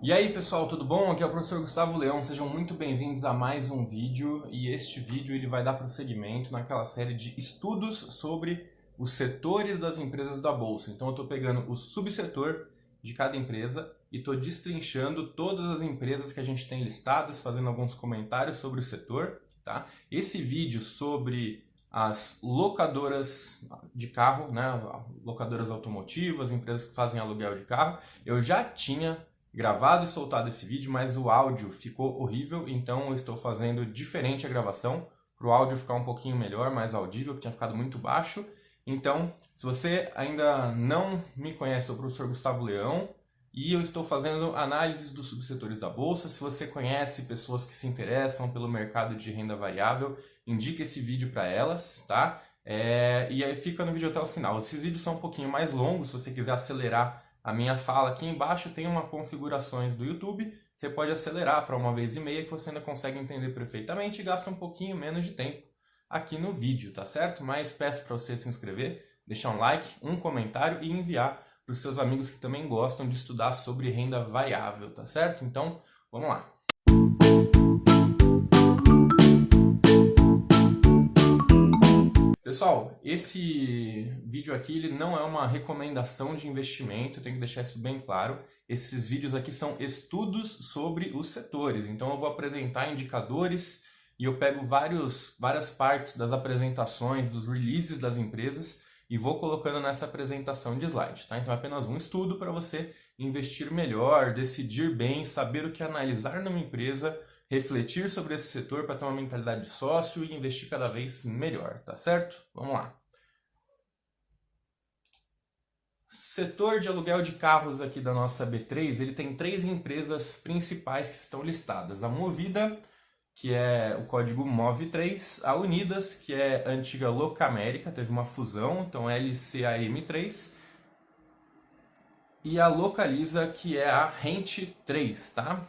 E aí pessoal, tudo bom? Aqui é o professor Gustavo Leão, sejam muito bem-vindos a mais um vídeo e este vídeo ele vai dar prosseguimento naquela série de estudos sobre os setores das empresas da Bolsa. Então eu estou pegando o subsetor de cada empresa e estou destrinchando todas as empresas que a gente tem listadas, fazendo alguns comentários sobre o setor, tá? Esse vídeo sobre as locadoras de carro, né, locadoras automotivas, empresas que fazem aluguel de carro, eu já tinha gravado e soltado esse vídeo, mas o áudio ficou horrível, então eu estou fazendo diferente a gravação, para o áudio ficar um pouquinho melhor, mais audível, que tinha ficado muito baixo. Então, se você ainda não me conhece, eu sou o professor Gustavo Leão, e eu estou fazendo análises dos subsetores da Bolsa. Se você conhece pessoas que se interessam pelo mercado de renda variável, indique esse vídeo para elas, tá? E aí fica no vídeo até o final. Esses vídeos são um pouquinho mais longos, se você quiser acelerar a minha fala, aqui embaixo tem uma configurações do YouTube, você pode acelerar para 1,5 vez que você ainda consegue entender perfeitamente e gasta um pouquinho menos de tempo aqui no vídeo, tá certo? Mas peço para você se inscrever, deixar um like, um comentário e enviar para os seus amigos que também gostam de estudar sobre renda variável, tá certo? Então, vamos lá. Pessoal, esse vídeo aqui ele não é uma recomendação de investimento, eu tenho que deixar isso bem claro. Esses vídeos aqui são estudos sobre os setores, então eu vou apresentar indicadores e eu pego várias partes das apresentações, dos releases das empresas e vou colocando nessa apresentação de slide, tá? Então é apenas um estudo para você investir melhor, decidir bem, saber o que analisar numa empresa, refletir sobre esse setor para ter uma mentalidade de sócio e investir cada vez melhor, tá certo? Vamos lá. Setor de aluguel de carros aqui da nossa B3, ele tem 3 empresas principais que estão listadas. A Movida, que é o código MOV3, a Unidas, que é a antiga Locamérica, teve uma fusão, então LCAM3, e a Localiza, que é a Rent3, tá?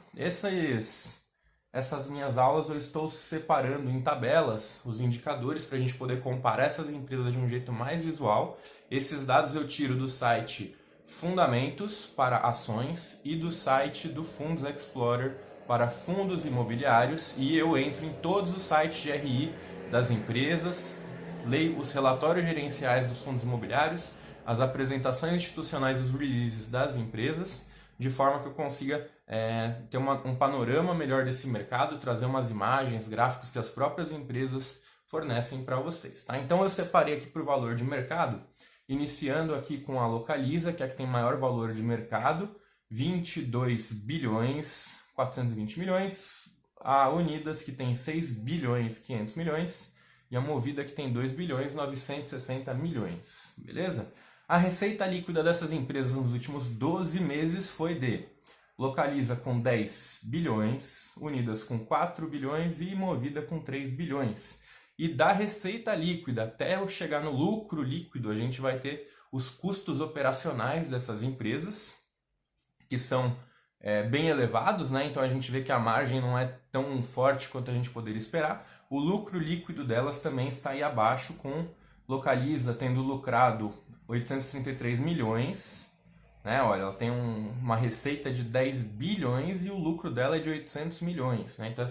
Essas minhas aulas eu estou separando em tabelas os indicadores para a gente poder comparar essas empresas de um jeito mais visual. Esses dados eu tiro do site Fundamentos para Ações e do site do Fundos Explorer para fundos imobiliários, e eu entro em todos os sites de RI das empresas, leio os relatórios gerenciais dos fundos imobiliários, as apresentações institucionais dos releases das empresas, de forma que eu consiga ter um panorama melhor desse mercado, trazer umas imagens, gráficos que as próprias empresas fornecem para vocês, tá? Então eu separei aqui por valor de mercado, iniciando aqui com a Localiza, que é a que tem maior valor de mercado, 22 bilhões 420 milhões, a Unidas, que tem 6 bilhões 500 milhões, e a Movida, que tem 2 bilhões 960 milhões, beleza? A receita líquida dessas empresas nos últimos 12 meses foi de Localiza com 10 bilhões, Unidas com 4 bilhões e Movida com 3 bilhões. E da receita líquida até eu chegar no lucro líquido, a gente vai ter os custos operacionais dessas empresas, que são bem elevados, né? Então a gente vê que a margem não é tão forte quanto a gente poderia esperar. O lucro líquido delas também está aí abaixo, com Localiza tendo lucrado 833 milhões, né? Olha, ela tem uma receita de 10 bilhões e o lucro dela é de 800 milhões, né? Então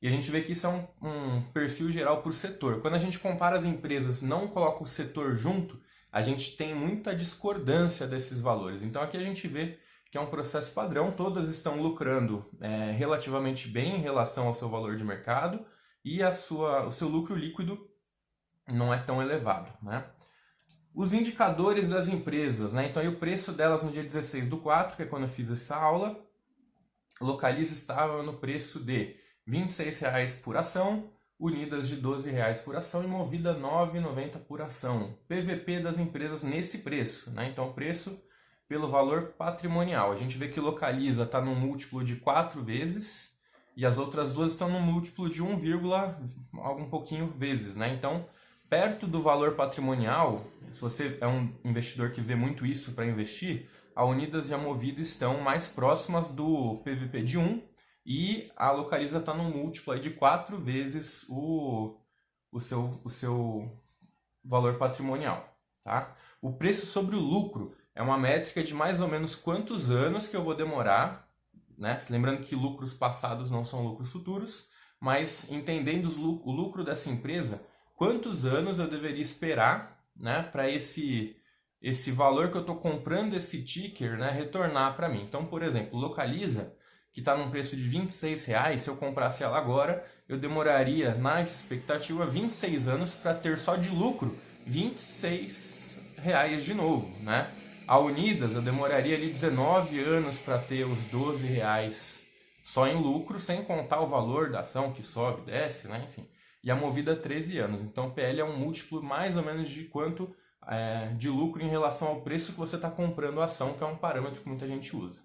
e a gente vê que isso é um perfil geral por setor. Quando a gente compara as empresas, não coloca o setor junto, a gente tem muita discordância desses valores. Então aqui a gente vê que é um processo padrão, todas estão lucrando relativamente bem em relação ao seu valor de mercado e o seu lucro líquido não é tão elevado, né? Os indicadores das empresas, né? Então aí o preço delas no dia 16/4, que é quando eu fiz essa aula, Localiza estava no preço de R$ 26,00 por ação, Unidas de R$ 12,00 por ação e Movida R$ 9,90 por ação. PVP das empresas nesse preço, né? Então preço pelo valor patrimonial. A gente vê que Localiza está num múltiplo de 4 vezes e as outras duas estão num múltiplo de 1, algum pouquinho vezes, né? Então, perto do valor patrimonial, se você é um investidor que vê muito isso para investir, a Unidas e a Movida estão mais próximas do PVP de 1 e a Localiza está num múltiplo aí de 4 vezes o seu valor patrimonial, tá? O preço sobre o lucro é uma métrica de mais ou menos quantos anos que eu vou demorar né? Lembrando que lucros passados não são lucros futuros, mas entendendo o lucro dessa empresa, quantos anos eu deveria esperar, né, para esse valor que eu estou comprando esse ticker, né, retornar para mim. Então, por exemplo, Localiza, que está num preço de R$26, se eu comprasse ela agora, eu demoraria, na expectativa, 26 anos para ter só de lucro R$26 de novo, né? A Unidas, eu demoraria ali 19 anos para ter os R$12 só em lucro, sem contar o valor da ação que sobe, desce, né? Enfim. E a Movida 13 anos. Então, o PL é um múltiplo mais ou menos de quanto de lucro em relação ao preço que você está comprando a ação, que é um parâmetro que muita gente usa.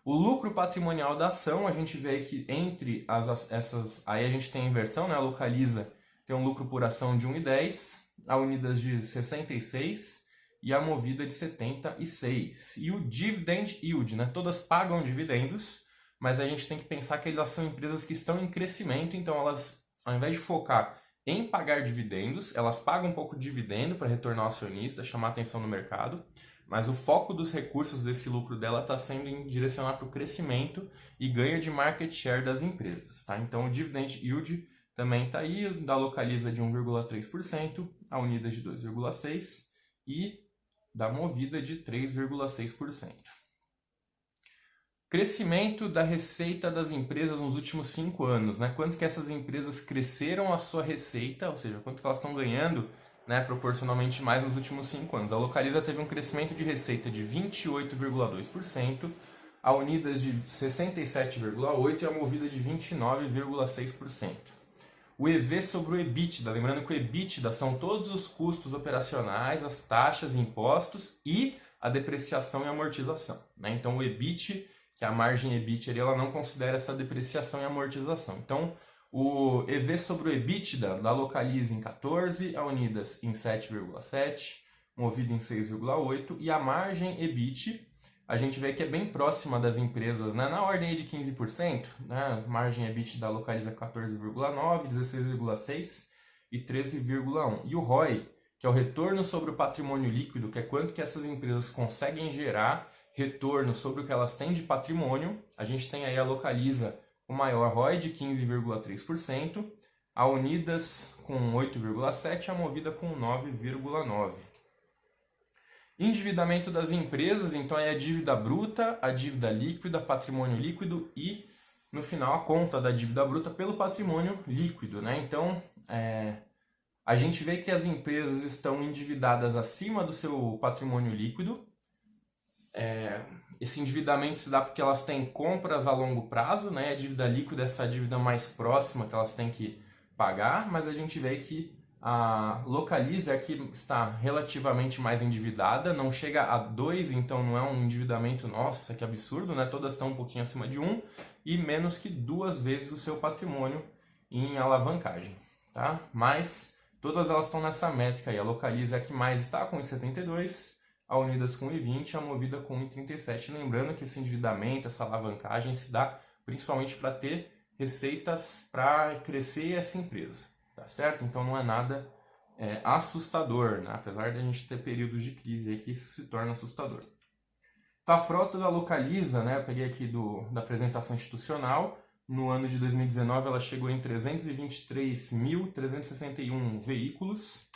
O lucro patrimonial da ação, a gente vê que entre essas... Aí a gente tem a inversão, né? A Localiza tem um lucro por ação de 1,10, a Unidas de 66 e a Movida de 76. E o Dividend Yield, né? Todas pagam dividendos, mas a gente tem que pensar que elas são empresas que estão em crescimento, então elas, ao invés de focar em pagar dividendos, elas pagam um pouco de dividendo para retornar ao acionista, chamar atenção no mercado, mas o foco dos recursos desse lucro dela está sendo em direcionar para o crescimento e ganho de market share das empresas. Tá? Então o Dividend Yield também está aí, da Localiza de 1,3%, a Unidas de 2,6% e da Movida de 3,6%. Crescimento da receita das empresas nos últimos 5 anos, né? Quanto que essas empresas cresceram a sua receita, ou seja, quanto que elas estão ganhando, né, proporcionalmente mais nos últimos 5 anos. A Localiza teve um crescimento de receita de 28,2%, a Unidas de 67,8% e a Movida de 29,6%. O EV sobre o EBITDA, lembrando que o EBITDA são todos os custos operacionais, as taxas, impostos e a depreciação e amortização, né? Então o EBIT, que é a margem EBIT, ela não considera essa depreciação e amortização. Então, o EV sobre o EBITDA da Localiza em 14, a Unidas em 7,7, Movida em 6,8 e a margem EBIT, a gente vê que é bem próxima das empresas, né? Na ordem de 15%, né? Margem EBIT da Localiza 14,9, 16,6 e 13,1. E o ROI, que é o retorno sobre o patrimônio líquido, que é quanto que essas empresas conseguem gerar retorno sobre o que elas têm de patrimônio. A gente tem aí a Localiza com maior ROI de 15,3%, a Unidas com 8,7%, a Movida com 9,9%. Endividamento das empresas, então é a dívida bruta, a dívida líquida, patrimônio líquido e, no final, a conta da dívida bruta pelo patrimônio líquido, né? Então, a gente vê que as empresas estão endividadas acima do seu patrimônio líquido. Esse endividamento se dá porque elas têm compras a longo prazo, né? A dívida líquida é essa dívida mais próxima que elas têm que pagar, mas a gente vê que a Localiza é que está relativamente mais endividada, não chega a 2, então não é um endividamento, nossa, que absurdo, né? Todas estão um pouquinho acima de 1 e menos que 2 vezes o seu patrimônio em alavancagem, tá? Mas todas elas estão nessa métrica aí. A Localiza é a que mais está, com 1,72, a Unidas com 1,20, a Movida com 1,37. Lembrando que esse endividamento, essa alavancagem se dá principalmente para ter receitas para crescer essa empresa, tá certo? Então não é nada assustador, né? Apesar de a gente ter períodos de crise aí que isso se torna assustador. Então, a frota da Localiza, né? Eu peguei aqui da apresentação institucional. No ano de 2019 ela chegou em 323.361 veículos.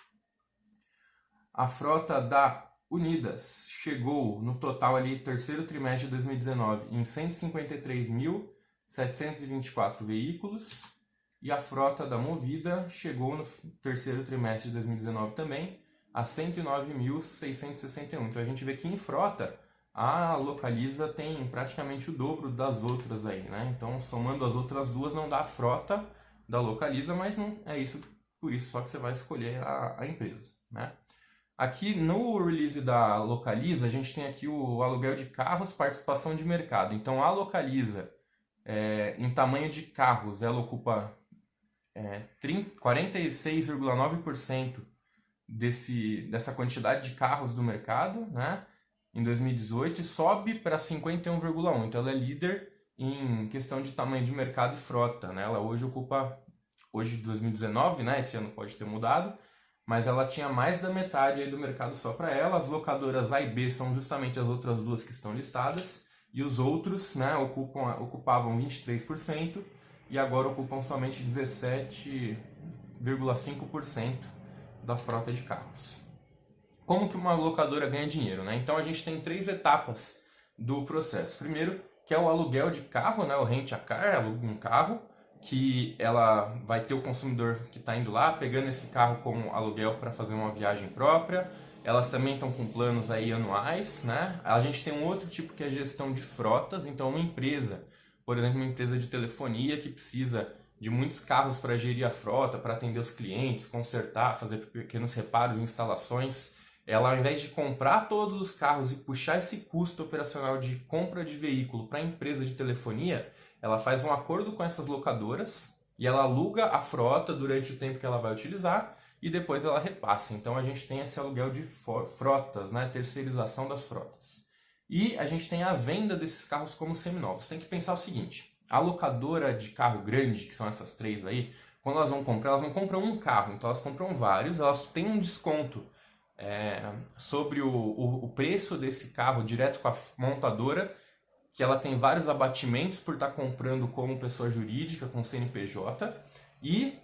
A frota da Unidas chegou no total ali, terceiro trimestre de 2019, em 153.724 veículos. E a frota da Movida chegou no terceiro trimestre de 2019 também a 109.661. Então a gente vê que em frota a Localiza tem praticamente o dobro das outras aí, né? Então somando as outras duas não dá a frota da Localiza, mas não é isso, por isso só que você vai escolher a empresa, né? Aqui no release da Localiza a gente tem aqui o aluguel de carros, participação de mercado. Então a Localiza, em tamanho de carros, ela ocupa 46,9% dessa quantidade de carros do mercado, né, em 2018, e sobe para 51,1%. Então ela é líder em questão de tamanho de mercado e frota, né? Ela hoje ocupa, hoje de 2019, né, esse ano pode ter mudado, mas ela tinha mais da metade aí do mercado só para ela. As locadoras A e B são justamente as outras duas que estão listadas, e os outros, né, ocupavam 23% e agora ocupam somente 17,5% da frota de carros. Como que uma locadora ganha dinheiro, né? Então a gente tem 3 etapas do processo. Primeiro, que é o aluguel de carro, né? O rent a car, aluga um carro, que ela vai ter o consumidor que está indo lá, pegando esse carro como aluguel para fazer uma viagem própria. Elas também estão com planos aí anuais, né? A gente tem um outro tipo que é a gestão de frotas, então uma empresa, por exemplo, uma empresa de telefonia que precisa de muitos carros para gerir a frota, para atender os clientes, consertar, fazer pequenos reparos e instalações. Ela, ao invés de comprar todos os carros e puxar esse custo operacional de compra de veículo para a empresa de telefonia, ela faz um acordo com essas locadoras e ela aluga a frota durante o tempo que ela vai utilizar e depois ela repassa. Então a gente tem esse aluguel de frotas, né? Terceirização das frotas. E a gente tem a venda desses carros como seminovos. Tem que pensar o seguinte, a locadora de carro grande, que são essas 3 aí, quando elas vão comprar, elas não compram um carro, então elas compram vários, elas têm um desconto sobre o preço desse carro direto com a montadora, que ela tem vários abatimentos por estar comprando como pessoa jurídica, com CNPJ, e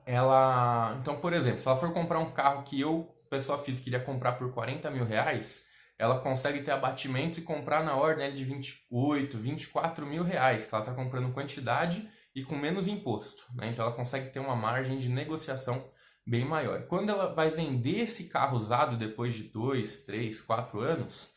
ela... Então, por exemplo, se ela for comprar um carro que eu, pessoa física, queria comprar por 40 mil reais, ela consegue ter abatimentos e comprar na ordem de 28, 24 mil reais, que ela está comprando quantidade e com menos imposto, né? Então ela consegue ter uma margem de negociação bem maior. Quando ela vai vender esse carro usado depois de 2, 3, 4 anos,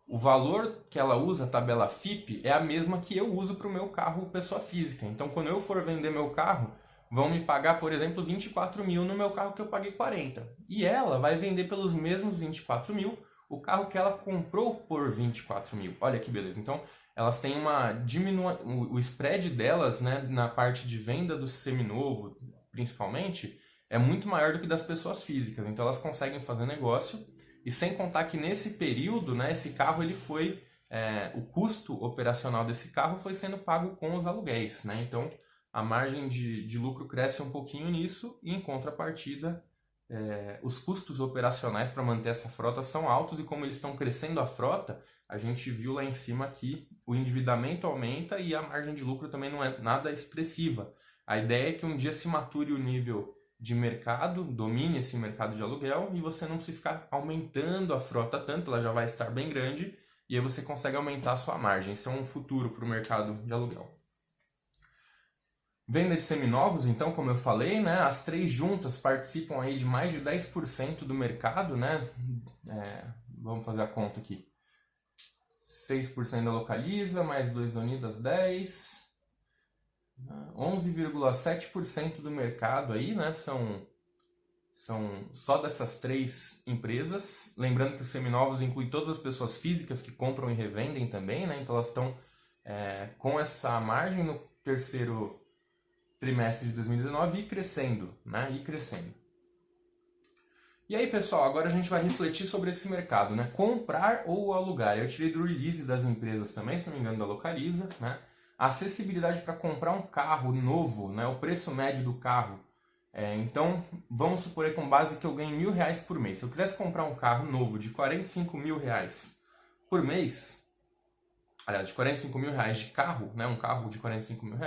o valor que ela usa, a tabela FIPE, é a mesma que eu uso para o meu carro pessoa física. Então quando eu for vender meu carro, vão me pagar, por exemplo, 24 mil no meu carro que eu paguei 40. E ela vai vender pelos mesmos 24 mil o carro que ela comprou por 24 mil. Olha que beleza. Então elas têm uma o spread delas, né, na parte de venda do seminovo, principalmente, é muito maior do que das pessoas físicas. Então elas conseguem fazer negócio, e sem contar que nesse período, né, esse carro ele foi o custo operacional desse carro foi sendo pago com os aluguéis, né? Então a margem de lucro cresce um pouquinho nisso, e em contrapartida os custos operacionais para manter essa frota são altos, e como eles estão crescendo a frota, a gente viu lá em cima que o endividamento aumenta e a margem de lucro também não é nada expressiva. A ideia é que um dia se mature o nível de mercado, domine esse mercado de aluguel, e você não precisa ficar aumentando a frota tanto, ela já vai estar bem grande, e aí você consegue aumentar a sua margem. Isso é um futuro para o mercado de aluguel. Venda de seminovos, então, como eu falei, né, as 3 juntas participam aí de mais de 10% do mercado, né? Vamos fazer a conta aqui. 6% da Localiza, mais 2 da Unidas, 10%. 11,7% do mercado aí, né? São só dessas 3 empresas. Lembrando que os seminovos inclui todas as pessoas físicas que compram e revendem também, né? Então elas estão com essa margem no terceiro trimestre de 2019 e crescendo, né? E crescendo. E aí, pessoal, agora a gente vai refletir sobre esse mercado, né? Comprar ou alugar. Eu tirei do release das empresas também, se não me engano, da Localiza, né? A acessibilidade para comprar um carro novo, né? O preço médio do carro. Então, vamos supor aí com base que eu ganho R$1.000 por mês. Se eu quisesse comprar um carro novo de R$45 mil por mês, aliás, de R$45 mil de carro, né? Um carro de R$45 mil,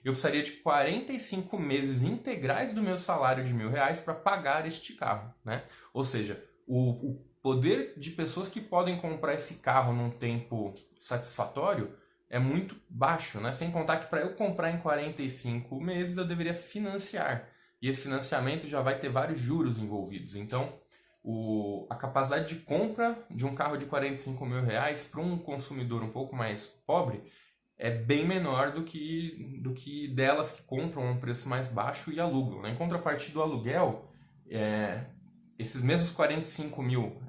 eu precisaria de 45 meses integrais do meu salário de R$1.000 para pagar este carro, né? Ou seja, o poder de pessoas que podem comprar esse carro num tempo satisfatório é muito baixo, né? Sem contar que para eu comprar em 45 meses eu deveria financiar. E esse financiamento já vai ter vários juros envolvidos. Então, a capacidade de compra de um carro de R$45 mil para um consumidor um pouco mais pobre é bem menor do que delas que compram a um preço mais baixo e alugam, né? Em contrapartida do aluguel, esses mesmos R$45 mil,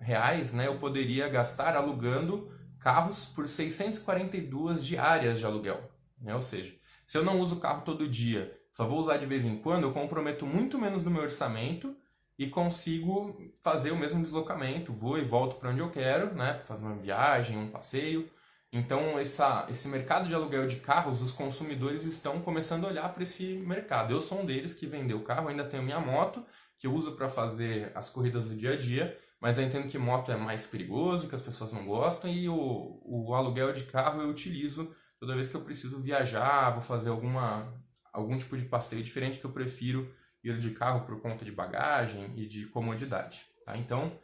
né, eu poderia gastar alugando carros por 642 diárias de aluguel, né? Ou seja, se eu não uso o carro todo dia, só vou usar de vez em quando, eu comprometo muito menos no meu orçamento e consigo fazer o mesmo deslocamento, vou e volto para onde eu quero, né, para fazer uma viagem, um passeio. Então esse mercado de aluguel de carros, os consumidores estão começando a olhar para esse mercado. Eu sou um deles que vendeu o carro, ainda tenho minha moto, que eu uso para fazer as corridas do dia a dia, mas eu entendo que moto é mais perigoso, que as pessoas não gostam, e o aluguel de carro eu utilizo toda vez que eu preciso viajar, vou fazer algum tipo de passeio diferente, que eu prefiro ir de carro por conta de bagagem e de comodidade. Tá? Então,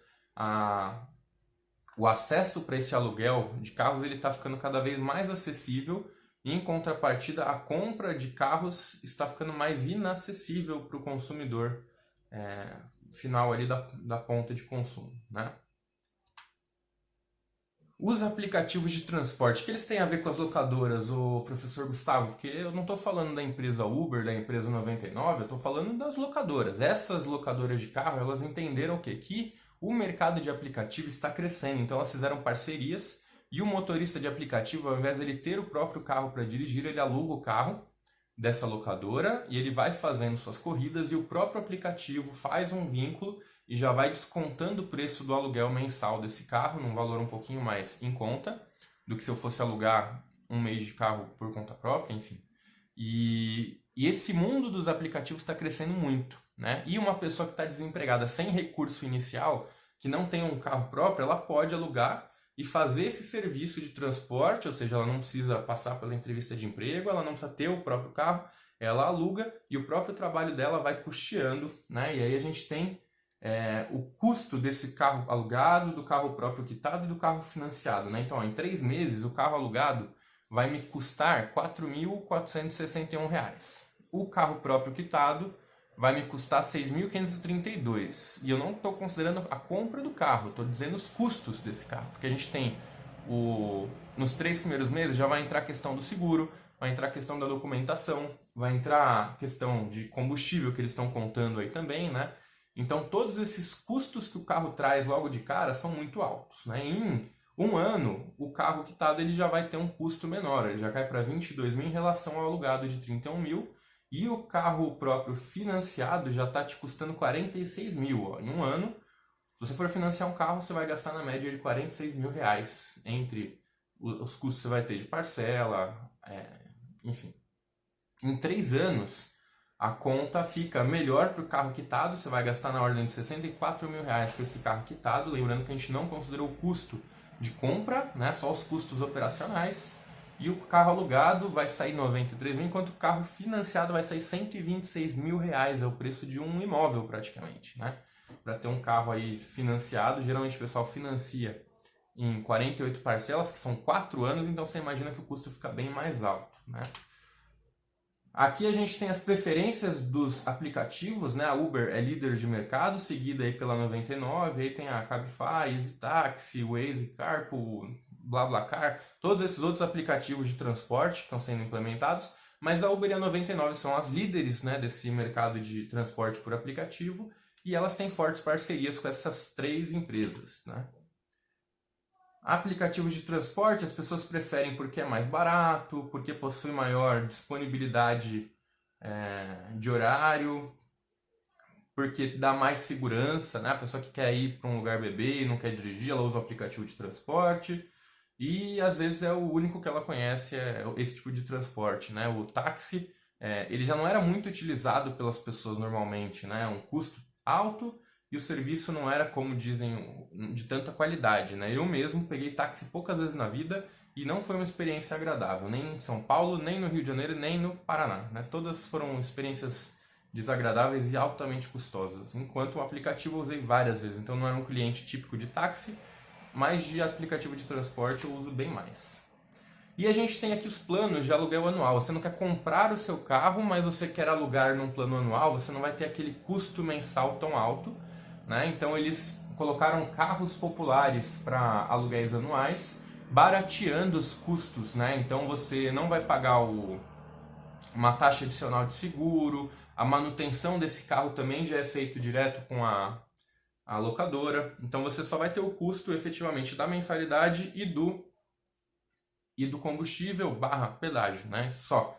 o acesso para esse aluguel de carros ele está ficando cada vez mais acessível, e em contrapartida, a compra de carros está ficando mais inacessível para o consumidor final ali da ponta de consumo, né? Os aplicativos de transporte, que eles têm a ver com as locadoras, o professor Gustavo? Porque eu não estou falando da empresa Uber, da empresa 99, eu estou falando das locadoras. Essas locadoras de carro, elas entenderam o quê? Que o mercado de aplicativo está crescendo, então elas fizeram parcerias e o motorista de aplicativo, ao invés de ele ter o próprio carro para dirigir, ele aluga o carro dessa locadora e ele vai fazendo suas corridas e o próprio aplicativo faz um vínculo e já vai descontando o preço do aluguel mensal desse carro, num valor um pouquinho mais em conta do que se eu fosse alugar um mês de carro por conta própria, enfim. E esse mundo dos aplicativos está crescendo muito, né? E uma pessoa que está desempregada sem recurso inicial, que não tem um carro próprio, ela pode alugar e fazer esse serviço de transporte, ou seja, ela não precisa passar pela entrevista de emprego, ela não precisa ter o próprio carro, ela aluga e o próprio trabalho dela vai custeando, né? E aí a gente tem o custo desse carro alugado, do carro próprio quitado e do carro financiado, né? Então, em 3 meses, o carro alugado vai me custar R$ 4.461. O carro próprio quitado vai me custar R$ 6.532. E eu não estou considerando a compra do carro, estou dizendo os custos desse carro. Porque a gente tem, nos 3 primeiros meses, já vai entrar a questão do seguro, vai entrar a questão da documentação, vai entrar a questão de combustível que eles estão contando aí também, né? Então, todos esses custos que o carro traz logo de cara são muito altos, né? Em um ano, o carro quitado ele já vai ter um custo menor, ele já cai para 22 mil em relação ao alugado de 31 mil, e o carro próprio financiado já está te custando 46 mil. Ó. Em um ano, se você for financiar um carro, você vai gastar na média de 46 mil reais, entre os custos que você vai ter de parcela, enfim. Em 3 anos, a conta fica melhor para o carro quitado, você vai gastar na ordem de 64 mil reais com esse carro quitado, lembrando que a gente não considerou o custo de compra, né, só os custos operacionais, e o carro alugado vai sair 93 mil, enquanto o carro financiado vai sair 126 mil reais, é o preço de um imóvel praticamente, né? Para ter um carro aí financiado, geralmente o pessoal financia em 48 parcelas, que são 4 anos, então você imagina que o custo fica bem mais alto, né? Aqui a gente tem as preferências dos aplicativos, né? A Uber é líder de mercado, seguida aí pela 99, aí tem a Cabify, EasyTaxi, Waze, Carpool, BlaBlaCar, todos esses outros aplicativos de transporte que estão sendo implementados, mas a Uber e a 99 são as líderes, né, desse mercado de transporte por aplicativo, e elas têm fortes parcerias com essas 3 empresas, né? Aplicativos de transporte as pessoas preferem porque é mais barato, porque possui maior disponibilidade de horário, porque dá mais segurança, né? A pessoa que quer ir para um lugar beber e não quer dirigir, ela usa o aplicativo de transporte e às vezes é o único que ela conhece, esse tipo de transporte, né? O táxi, ele já não era muito utilizado pelas pessoas normalmente, né? Um custo alto e o serviço não era, como dizem, de tanta qualidade, né? Eu mesmo peguei táxi poucas vezes na vida e não foi uma experiência agradável, nem em São Paulo, nem no Rio de Janeiro, nem no Paraná, né? Todas foram experiências desagradáveis e altamente custosas, enquanto o aplicativo eu usei várias vezes, então não era um cliente típico de táxi, mas de aplicativo de transporte eu uso bem mais. E a gente tem aqui os planos de aluguel anual. Você não quer comprar o seu carro, mas você quer alugar num plano anual, você não vai ter aquele custo mensal tão alto, né? Então eles colocaram carros populares para aluguéis anuais, barateando os custos, né? Então você não vai pagar uma taxa adicional de seguro, a manutenção desse carro também já é feito direto com a locadora, então você só vai ter o custo efetivamente da mensalidade e do combustível / pedágio, né? Só.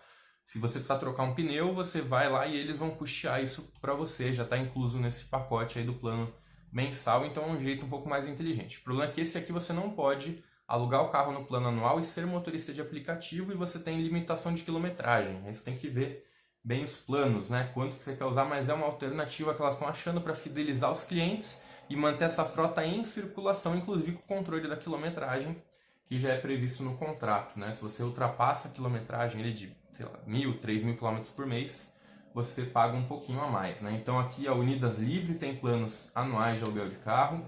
Se você precisar trocar um pneu, você vai lá e eles vão custear isso para você, já está incluso nesse pacote aí do plano mensal, então é um jeito um pouco mais inteligente. O problema é que esse aqui você não pode alugar o carro no plano anual e ser motorista de aplicativo e você tem limitação de quilometragem. Aí você tem que ver bem os planos, né? Quanto que você quer usar, mas é uma alternativa que elas estão achando para fidelizar os clientes e manter essa frota em circulação, inclusive com o controle da quilometragem, que já é previsto no contrato, né? Se você ultrapassa a quilometragem de, sei lá, 1.000, 3.000 quilômetros por mês, você paga um pouquinho a mais, né? Então aqui a Unidas Livre tem planos anuais de aluguel de carro,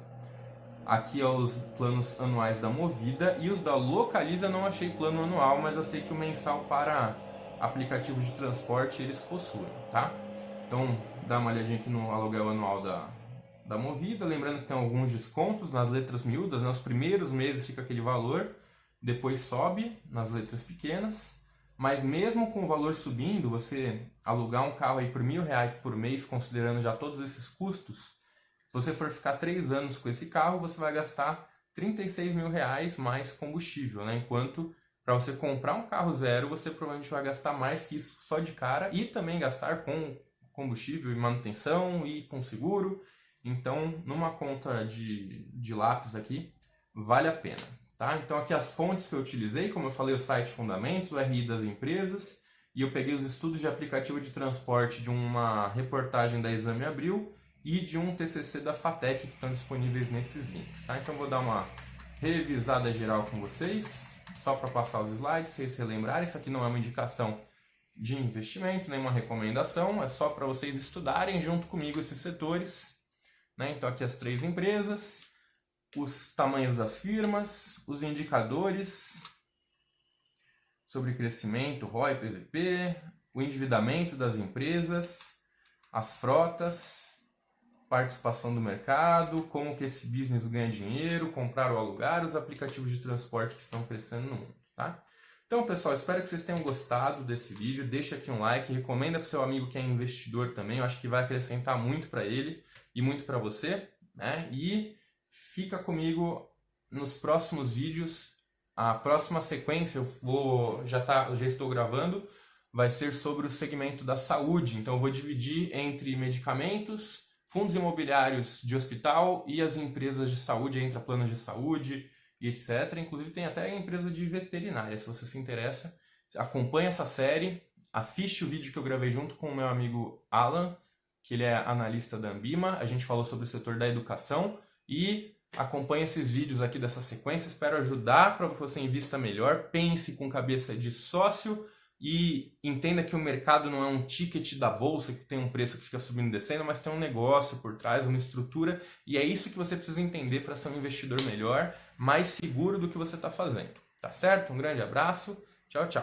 aqui os planos anuais da Movida, e os da Localiza eu não achei plano anual, mas eu sei que o mensal para aplicativos de transporte eles possuem, tá? Então dá uma olhadinha aqui no aluguel anual da Movida, lembrando que tem alguns descontos nas letras miúdas, né? Os primeiros meses fica aquele valor, depois sobe nas letras pequenas, mas mesmo com o valor subindo, você alugar um carro aí por R$1.000 por mês, considerando já todos esses custos, se você for ficar 3 anos com esse carro, você vai gastar R$36.000 mais combustível, né? Enquanto para você comprar um carro zero, você provavelmente vai gastar mais que isso só de cara e também gastar com combustível e manutenção e com seguro. Então, numa conta de lápis aqui, vale a pena. Tá? Então, aqui as fontes que eu utilizei, como eu falei, o site Fundamentos, o RI das empresas, e eu peguei os estudos de aplicativo de transporte de uma reportagem da Exame Abril e de um TCC da FATEC que estão disponíveis nesses links. Tá? Então, vou dar uma revisada geral com vocês, só para passar os slides, vocês se relembrarem. Isso aqui não é uma indicação de investimento, nem uma recomendação, é só para vocês estudarem junto comigo esses setores. Né? Então aqui as 3 empresas, os tamanhos das firmas, os indicadores sobre crescimento, ROI, PVP, o endividamento das empresas, as frotas, participação do mercado, como que esse business ganha dinheiro, comprar ou alugar, os aplicativos de transporte que estão crescendo no mundo. Tá? Então, pessoal, espero que vocês tenham gostado desse vídeo. Deixa aqui um like, recomenda para o seu amigo que é investidor também. Eu acho que vai acrescentar muito para ele e muito para você, né? E fica comigo nos próximos vídeos. A próxima sequência já estou gravando, vai ser sobre o segmento da saúde. Então, eu vou dividir entre medicamentos, fundos imobiliários de hospital e as empresas de saúde, entre planos de saúde e etc. Inclusive tem até a empresa de veterinária, se você se interessa. Acompanha essa série, assiste o vídeo que eu gravei junto com o meu amigo Alan, que ele é analista da Ambima. A gente falou sobre o setor da educação e acompanha esses vídeos aqui dessa sequência. Espero ajudar para que você invista melhor, pense com cabeça de sócio e entenda que o mercado não é um ticket da bolsa que tem um preço que fica subindo e descendo, mas tem um negócio por trás, uma estrutura, e é isso que você precisa entender para ser um investidor melhor, mais seguro do que você está fazendo. Tá certo? Um grande abraço, tchau, tchau.